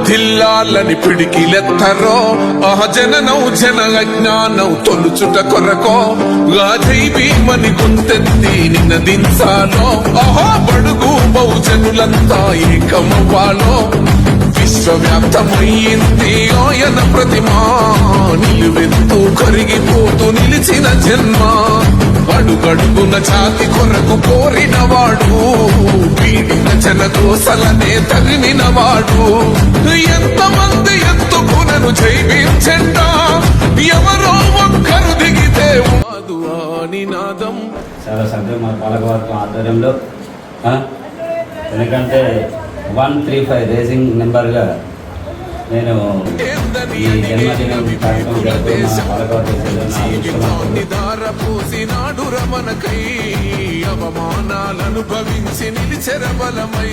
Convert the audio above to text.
వర్ధిల్లాలని పిడికిలెత్తరో జననౌ జన అజ్ఞానౌ తొలుచుట కొరకో గాజై భీమని గుంతెత్తి నినదించాలో బడుగు బహుజనులంతా ఏకమవ్వాలో విశ్వవ్యాప్తమయ్యింది ఆయన ప్రతిమా నిలువెత్తు కరిగిపోతూ నిలిచిన జన్మ అడుగడుగున జాతి కొరకు కోరినవాడు పీడిత జనదోసలనే తరిమినవాడు ఎంతమంది ఎత్తుకునను జైవించండా ఎవరో ఒక్కరు దిగితే వాదు ఆ నినాదం. చాలా సంఘం మా పాలకవర్గం ఆధ్వర్యంలో ఎందుకంటే 135 రేసింగ్ నెంబర్గా నేను ఈ జన్మదినం కార్యక్రమం అవమానాలను భవించి నిలిచెరబలమై